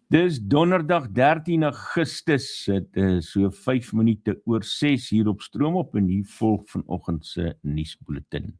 Dis donderdag 13 Augustus, het so 5 minute oor 6 hier op Stroomop en hier volg vanoggend se nuusbulletin.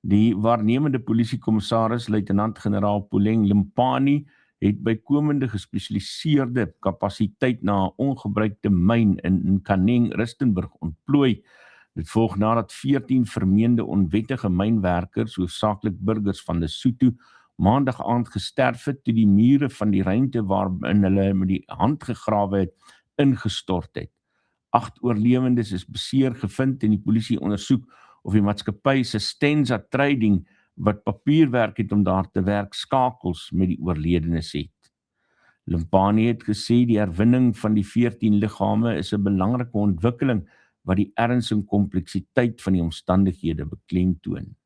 Die waarnemende polisiekommissaris, luitenant-generaal Puleng Limpani, het bykomende gespesialiseerde kapasiteit na 'n ongebruikte myn in Nkaneng, Rustenburg ontplooi. Dit volg nadat 14 vermeende onwettige mynwerkers, hoofsaaklik burgers van Lesotho, maandag aand gesterf het toe die mure van die ruimte waarin hulle met die hand gegrawe het, ingestort het. 8 oorlewendes is beseer gevind en die polisie ondersoek of die maatskappy se Stenza Trading, wat papierwerk het om daar te werk, skakels met die oorledenes het. Limpani het gesê die herwinning van die 14 liggame is 'n belangrike ontwikkeling wat die erns en kompleksiteit van die omstandighede beklemtoon.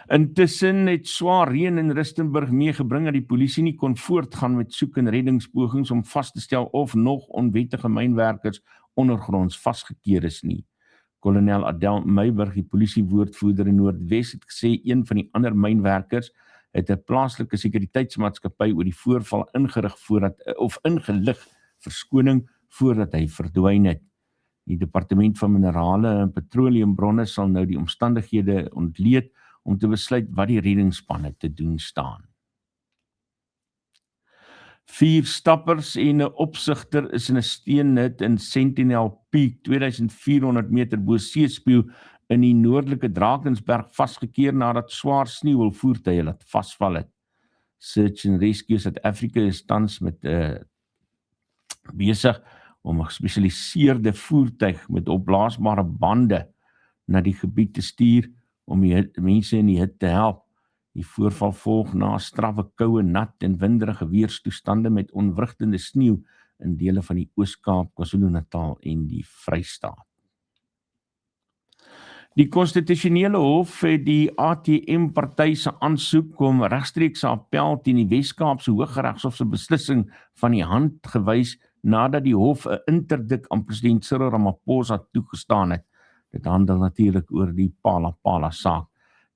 Intussen het swaar reën in Rustenburg meegebring dat die polisie nie kon voortgaan met soek- en reddingspogings om vas te stel of nog onwettige mynwerkers ondergronds vasgekeer is nie. Kolonel Adel Meiburg, die polisiewoordvoerder in Noordwes, het gesê een van die ander mynwerkers het 'n plaaslike sekuriteitsmaatskappy oor die voorval ingelig voordat hy verdwyn het. Die Departement van Minerale en Petroleumbronne sal nou die omstandighede ontleed om te besluit wat die reddingsspanne te doen staan. 4 stappers en 'n opsigter is in 'n steenhut in Sentinel Peak, 2400 meter bo seespieël in die noordelike Drakensberg vasgekeer nadat swaar sneeu hul voertuie laat vasval het. Search and Rescue South Africa is tans met besig om 'n gespesialiseerde voertuig met opblaasbare bande na die gebied te stuur om die mense in die hitte te help. Die voorval volg na strawwe koue, nat en winderige weerstoestande met ontwrigtende sneeu in dele van die Oos-Kaap, KwaZulu-Natal en die Vrystaat. Die Konstitusionele Hof het die ATM-party se aansoek om regstreekse appel teen die Wes-Kaapse Hooggeregshof se beslissing van die hand gewys nadat die hof 'n interdik aan president Cyril Ramaphosa toegestaan het. Dit handel natuurlik oor die Phala saak.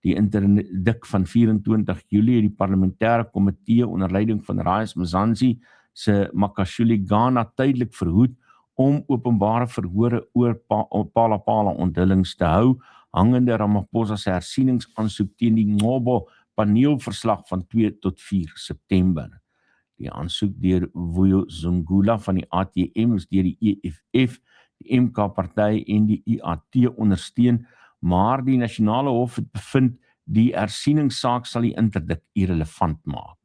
Die interdik van 24 Julie het die parlementêre komitee onder leiding van Raius Mzansi se Makashule Ghana tydelik verhoed om openbare verhore oor Phala onthullings te hou, hangende Ramaphosa se hersieningsaansoek teen die Ngobo paneelverslag van 2 tot 4 September. Die aansoek deur Vuyo Zungula van die ATM is deur die EFF, die MK-party en die IAT ondersteun, maar die Nasionale Hof het bevind die hersieningssaak sal die interdik irrelevant maak.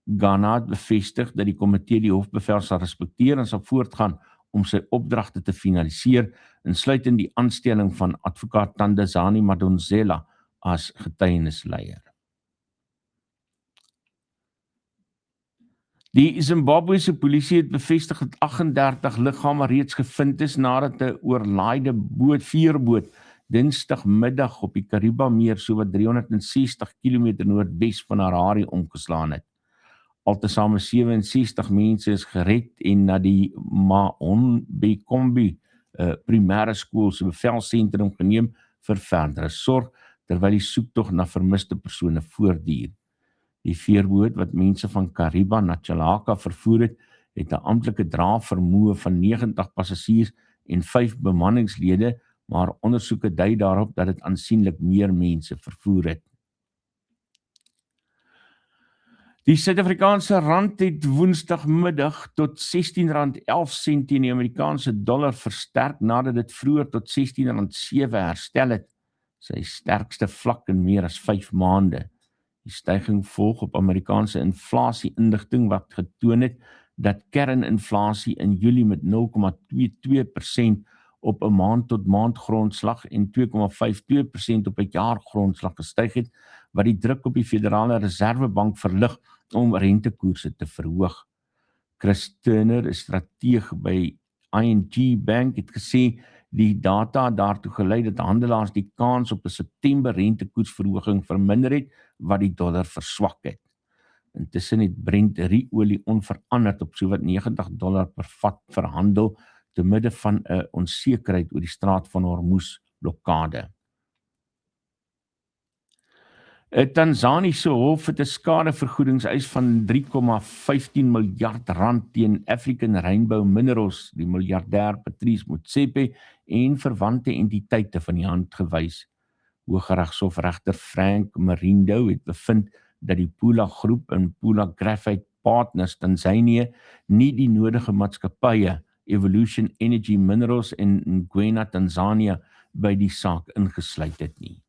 Ghana het bevestig dat die komitee die hofbevel sal respekteer en sal voortgaan om sy opdragte te finaliseer, insluitend die aanstelling van advokaat Thandazani Madonsela as getuienisleier. Die Zimbabwese polisie het bevestig dat 38 liggame reeds gevind is nadat 'n oorlaaide veerboot dinsdagmiddag op die Karibameer sowat 360 km noordwes van Harare omgeslaan het. Altesaam 67 mense is gered en na die Mahombekombi primêre skool se bevelsentrum geneem vir verdere sorg, terwyl die soektog na vermiste persone voortduur. Die veerboot wat mense van Kariba na Chalaka vervoer het, het 'n amptelike draafvermoë van 90 passasiers en 5 bemanningslede, maar ondersoeke dui daarop dat dit aansienlik meer mense vervoer het. Die Suid-Afrikaanse rand het woensdagmiddag tot R16.11 teen die Amerikaanse dollar versterk nadat dit vroeër tot R16.07 herstel het, sy sterkste vlak in meer as 5 maande. Die styging volg op Amerikaanse inflasie-inligting wat getoon het dat kerninflasie in Julie met 0,22% op 'n maand-tot-maand grondslag en 2,52% op 'n jaargrondslag gestyg het, wat die druk op die Federale Reservebank verlig om rentekoerse te verhoog. Chris Turner, 'n strateeg by ING Bank, het gesê die data daartoe gelei dat handelaars die kans op 'n September rentekoersverhoging verminder het, wat die dollar verswak het. Intussen het Brent olie onveranderd op sowat $90 per vat verhandel, te midde van 'n onsekerheid oor die straat van Hormuz blokkade. 'n Tanzaniese hof het 'n skadevergoedingseis van R3,15 miljard teen African Rainbow Minerals, die miljardêr Patrice Motsepe en verwante entiteite van die hand gewys. Hooggeregshofregter Frank Marindo het bevind dat die Pula Groep en Pula Graphite Partners Tanzanië nie die nodige maatskappye Evolution Energy Minerals en Ngwena Tanzania by die saak ingesluit het nie.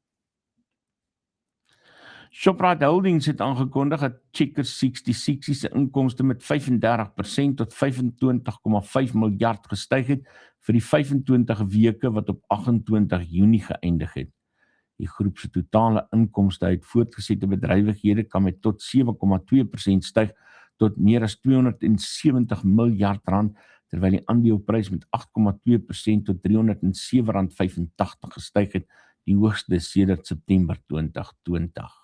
Shoprite Holdings het aangekondig dat Checkers 66 se inkomste met 35% tot 25,5 miljard gestyg het vir die 25 weke wat op 28 Junie geëindig het. Die groep se totale inkomste uit voortgesette bedrywighede kan met tot 7,2% styg tot meer as R270 miljard, terwyl die aandeleprys met 8,2% tot R307,85 gestyg het, die hoogste sedert September 2020.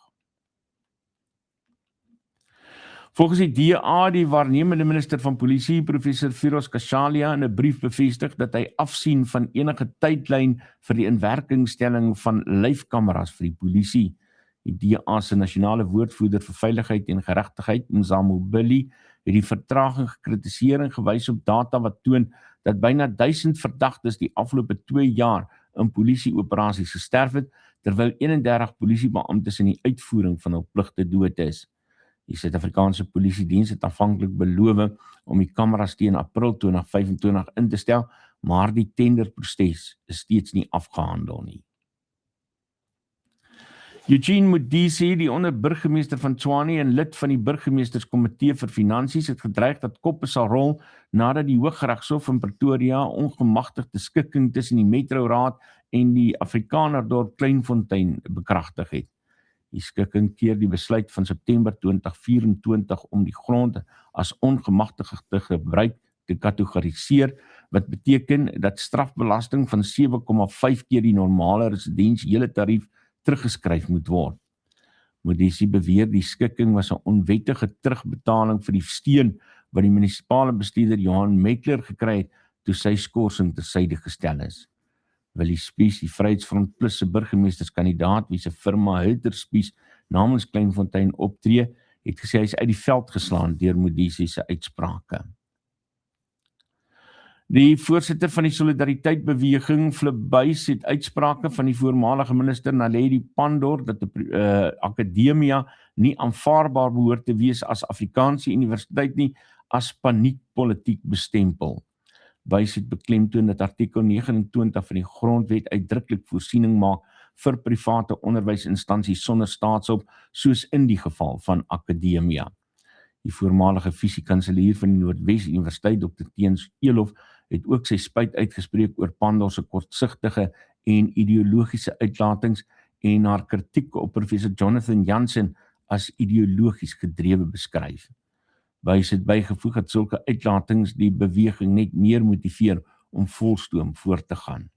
Volgens die DA, die waarnemende minister van polisie, professor Firoz Kashalia, in 'n brief bevestig dat hy afsien van enige tydlyn vir die inwerkingstelling van lyfkameras vir die polisie. Die DA se nasionale woordvoerder vir veiligheid en geregtigheid, Mzamo Billy, het die vertraging gekritiseer en gewys op data wat toon dat byna 1000 verdagtes die afgelope 2 jaar in polisieoperasies gesterf het, terwyl 31 polisiebeamptes in die uitvoering van hul pligte dood is. Die Suid-Afrikaanse Polisiediens het aanvanklik beloof om die kameras teen April 2025 in te stel, maar die tenderproses is steeds nie afgehandel nie. Eugene Modise, die onderburgemeester van Tshwane en lid van die burgemeesterskomitee vir finansies, het gedreig dat koppe sal rol nadat die Hooggeregshof in Pretoria ongemagtigde skikking tussen die Metroraad en die Afrikanerdorp Kleinfontein bekragtig het. Die skikking keer die besluit van September 2024 om die grond as ongemagtigde gebruik te kategoriseer, wat beteken dat strafbelasting van 7,5 keer die normale residensiële tarief teruggeskryf moet word. Modise beweer die skikking was 'n onwettige terugbetaling vir die steun wat die munisipale bestuurder Johan Mettler gekry het toe sy skorsing tersyde gestel is. Willie Spies, die Vryheidsfront Plus se burgemeesterskandidaat, wie se firma Hilter Spies namens Kleinfontein optree, het gesê hy is uit die veld geslaan deur Modise se uitsprake. Die voorsitter van die Solidariteit-beweging, Flip Buys, het uitsprake van die voormalige minister Naledi Pandor dat die akademia nie aanvaarbaar behoort te wees as Afrikaanse universiteit nie, as paniekpolitiek bestempel. Buys het beklemtoon dat artikel 29 van die grondwet uitdruklik voorsiening maak vir private onderwysinstansies sonder staatshulp, soos in die geval van akademia. Die voormalige fisiekanselier van die Noordwes Universiteit, Dr. Teens Elof, het ook sy spyt uitgespreek oor Pandor se kortsigtige en ideologiese uitlatings en haar kritiek op professor Jonathan Jansen as ideologies gedrewe beskryf. Buys het bygevoeg dat sulke uitlatings die beweging net meer motiveer om volstoom voort te gaan.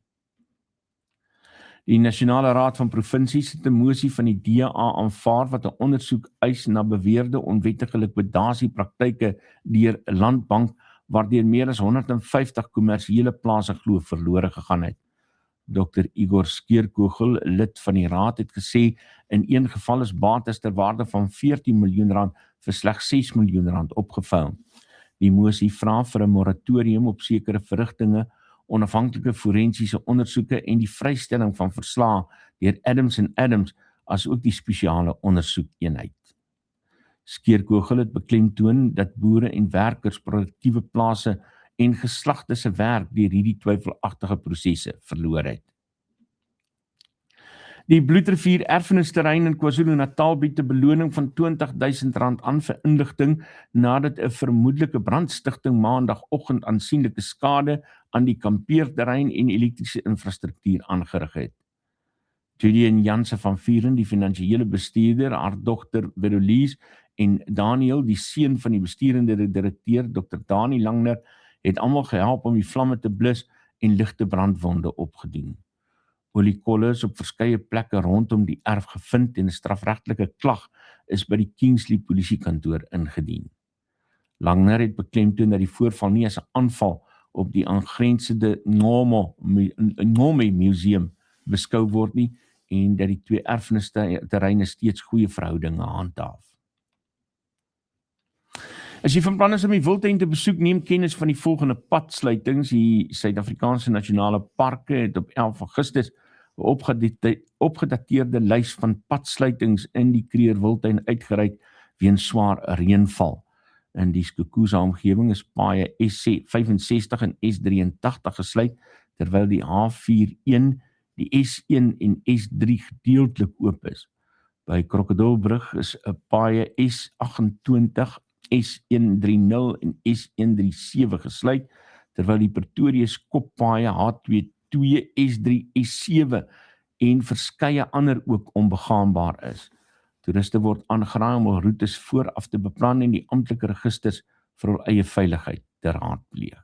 Die Nasionale Raad van Provinsies het 'n mosie van die DA aanvaar wat 'n ondersoek eis na beweerde onwettige likwidasiepraktyke deur 'n Landbank waardeur meer as 150 kommersiële plase glo verlore gegaan het. Dr. Igor Skeerkogel, lid van die raad, het gesê in een geval is bates ter waarde van R14 miljoen vir slegs R6 miljoen opgevou. Die mosie vra vir 'n moratorium op sekere verrigtinge, onafhanklike forensiese ondersoeke en die vrystelling van verslae deur Adams & Adams as ook die spesiale ondersoekeenheid. Skeerkogel het beklemtoon dat boere en werkers produktiewe plase en geslagte se werk deur hierdie twyfelagtige prosesse verloor het. Die Bloedrivier erfenisterrein in KwaZulu-Natal bied 'n beloning van R20.000 aan vir inligting nadat 'n vermoedelike brandstigting maandagoggend aansienlike skade aan die kampeerterrein en elektriese infrastruktuur aangerig het. Julian Janse van Vuren, die finansiële bestuurder, haar dogter Verolies en Daniel, die seun van die besturende direkteur, Dr. Dani Langner, het almal gehelp om die vlamme te blus en ligte brandwonde opgedoen. Oliekolle is op verskeie plekke rondom die erf gevind en 'n strafregtelike klag is by die Kingsley polisiekantoor ingedien. Langner het beklemtoon dat die voorval nie as 'n aanval op die aangrensende Ngome Museum beskou word nie en dat die twee erfenisterreine steeds goeie verhoudinge handhaaf. As jy van plan is om die Wildtuin te besoek, neem kennis van die volgende padsluitings. Die Suid-Afrikaanse Nasionale Parke het op 11 Augustus 'n opgedateerde lys van padsluitings in die Kruger Wildtuin uitgereik weens swaar reënval. In die Skukuza omgewing is paaie S65 en S83 gesluit, terwyl die H41, die S1 en S3 gedeeltelik oop is. By Krokodilbrug is 'n paaie S28, S130 en S137 gesluit, terwyl die Pretorius koppaaie H22, S3, S7 en verskeie ander ook onbegaanbaar is. Toeriste word aangeraai om hul roetes vooraf te beplan en die amptelike registers vir hul eie veiligheid te raadpleeg.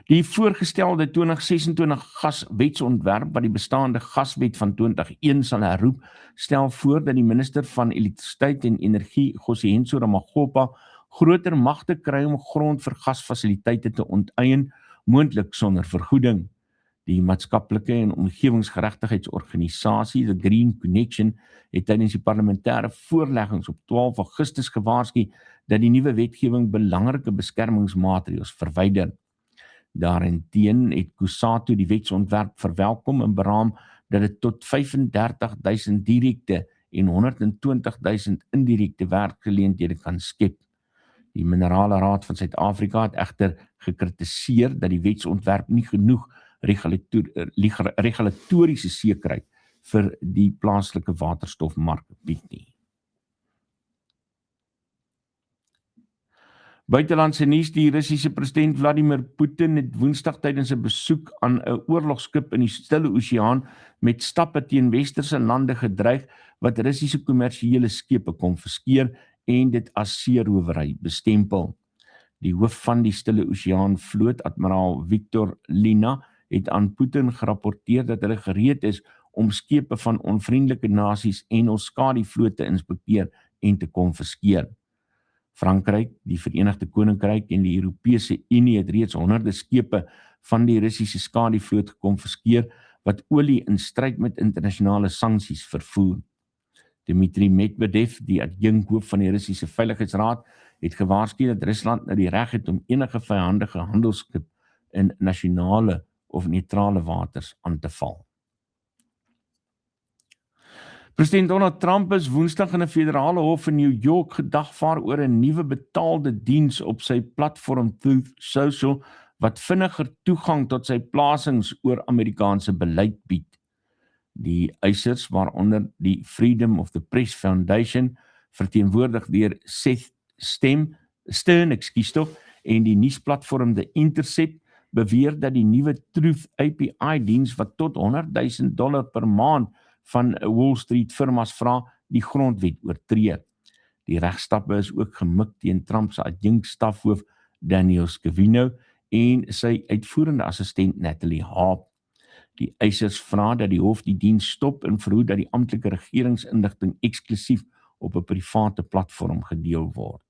Die voorgestelde 2026 gaswetsontwerp wat die bestaande gaswet van 2001 sal herroep, stel voor dat die minister van elektrisiteit en energie, Gosihenso Ramokgopa, groter magte kry om grond vir gasfasiliteite te onteien, moontlik sonder vergoeding. Die maatskaplike en omgewingsgeregtigheidsorganisasie, The Green Connection, het tydens die parlementêre voorleggings op 12 Augustus gewaarsku dat die nuwe wetgewing belangrike beskermingsmaatreëls verwyder. Daarenteen het Kusatu die wetsontwerp verwelkom en beraam dat dit tot 35.000 direkte en 120.000 indirekte werkgeleenthede kan skep. Die Minerale Raad van Suid-Afrika het egter gekritiseer dat die wetsontwerp nie genoeg regulatoriese sekerheid vir die plaaslike waterstofmark bied nie. Buitelandse nuus, die Russiese president Vladimir Putin het Woensdag tydens 'n besoek aan 'n oorlogskip in die Stille Oseaan met stappe teen westerse lande gedreig wat Russiese kommersiële skepe konfiskeer en dit as seerowery bestempel. Die hoof van die Stille Oseaan vloot, admiraal Viktor Lina, het aan Putin gerapporteer dat hulle gereed is om skepe van onvriendelike nasies en hul skadievloot te inspekteer en te konfiskeer. Frankryk, die Verenigde Koninkryk en die Europese Unie het reeds honderde skepe van die Russiese skadievloot gekonfiskeer wat olie in stryd met internasionale sanksies vervoer. Dmitri Medvedev, die adjunkhoof van die Russiese Veiligheidsraad, het gewaarsku dat Rusland nou die reg het om enige vyandige handelsskip in nasionale of neutrale waters aan te val. President Donald Trump is Woensdag in 'n federale hof in New York gedagvaar oor 'n nuwe betaalde diens op sy platform Truth Social wat vinniger toegang tot sy plasings oor Amerikaanse beleid bied. Die eisers, waaronder die Freedom of the Press Foundation, verteenwoordig deur Seth Stern, en die nuusplatform The Intercept, beweer dat die nuwe Truth API-diens wat tot $100,000 per maand van Wall Street firmas vra, die grondwet oortree. Die regstappe is ook gemik teen Trump se adjunkstafhoof Daniel Scavino en sy uitvoerende assistent Natalie Harp. Die eisers vra dat die hof die diens stop en verhoed dat die amptelike regeringsinligting eksklusief op 'n private platform gedeel word.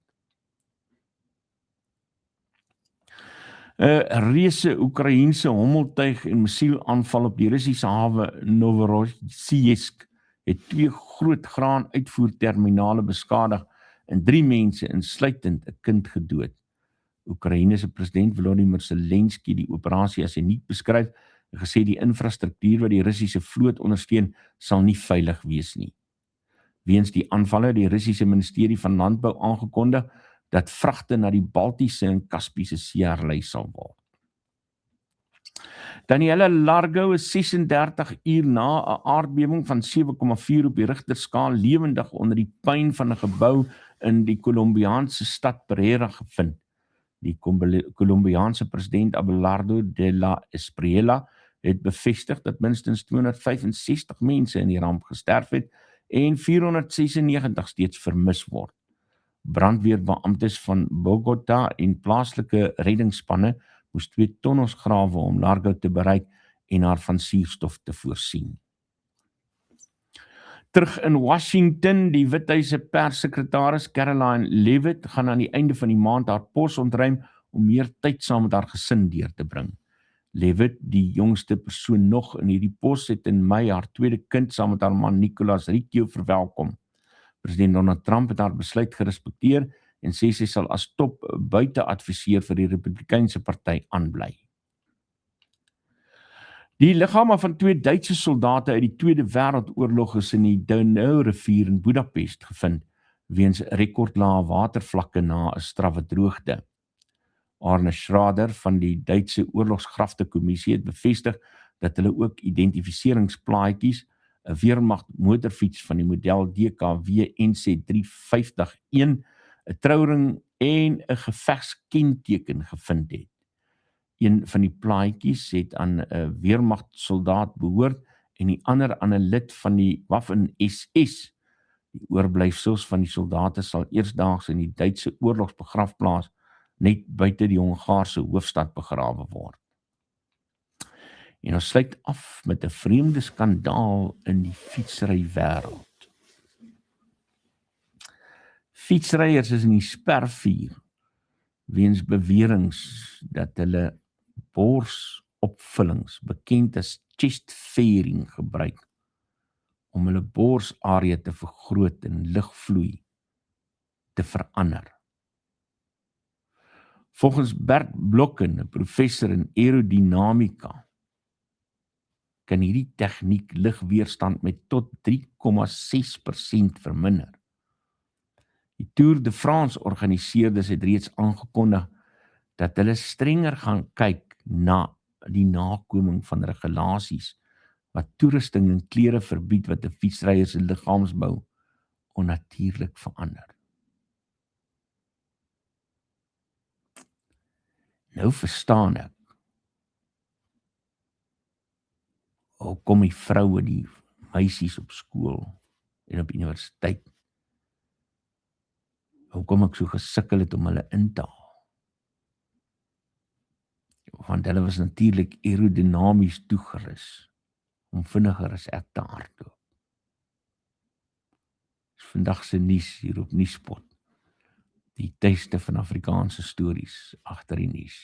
'n reuse Oekraïense hommeltuig en missielaanval op die Russiese hawe Novorossiysk het 2 groot graanuitvoerterminale beskadig en 3 mense, insluitend 'n kind, gedood. Oekraïne se president Volodymyr Zelensky die operasie as uniek beskryf en gesê die infrastruktuur wat die Russiese vloot ondersteun sal nie veilig wees nie. Weens die aanvalle die Russiese Ministerie van Landbou aangekondig dat vragte na die Baltiese en Kaspiese See herlei sal word. Daniela Largo is 36 uur na 'n aardbewing van 7,4 op die Richterskaal lewendig onder die puin van 'n gebou in die Kolumbiaanse stad Pereira gevind. Die Kolumbiaanse president Abelardo de la Espriella het bevestig dat minstens 265 mense in die ramp gesterf het en 496 steeds vermis word. Brandweerbeamptes van Bogota en plaaslike reddingsspanne moes 2 tonnels grawe om Largo te bereik en haar van suurstof te voorsien. Terug in Washington, die Withuis se perssekretaris Caroline Leavitt gaan aan die einde van die maand haar pos ontruim om meer tyd saam met haar gesin deur te bring. Leavitt, die jongste persoon nog in hierdie pos, het in Mei haar tweede kind saam met haar man Nicolas Riccio verwelkom. President Donald Trump het haar besluit gerespekteer en sê sy sal as top buiteadviseur vir die Republikeinse party aanbly. Die liggame van 2 Duitse soldate uit die Tweede Wêreldoorlog is in die Donau-rivier in Budapest gevind, weens rekordlae watervlakke na 'n strawwe droogte. Arne Schrader van die Duitse Oorlogsgraftekommissie het bevestig dat hulle ook identifiseringsplaatjies, 'n Weermacht motorfiets van die model DKW NZ350-1, 'n trouring en 'n gevegskenteken gevind het. Een van die plaatjies het aan 'n Weermacht soldaat behoort en die ander aan 'n lid van die Waffen-SS. Die oorblyfsels van die soldate sal eersdaags in die Duitse oorlogsbegrafplaas net buite die Hongaarse hoofstad begrawe word. En ons sluit af met 'n vreemde skandaal in die fietsrywêreld. Fietsryers is in die spervuur weens beweringe dat hulle borsopvullings, bekend as chest fairing, gebruik om hulle borsarea te vergroot en lugvloei te verander. Volgens Bert Blokken, 'n professor in aerodinamika, kan hierdie tegniek lugweerstand met tot 3,6% verminder. Die Tour de France organiseerders het reeds aangekondig dat hulle strenger gaan kyk na die nakoming van regulasies wat toerusting en klere verbied wat 'n fietsryer se liggaamsbou onnatuurlik verander. Nou verstaan ek hoekom die vroue, die meisies op skool en op universiteit, hoekom ek so gesukkel het om hulle in te haal. Want hulle was natuurlik aerodinamies toegerus om vinniger as ek te hardloop. Dis vandag se nuus hier op Nuuspot. Die tuiste van Afrikaanse stories agter die nuus.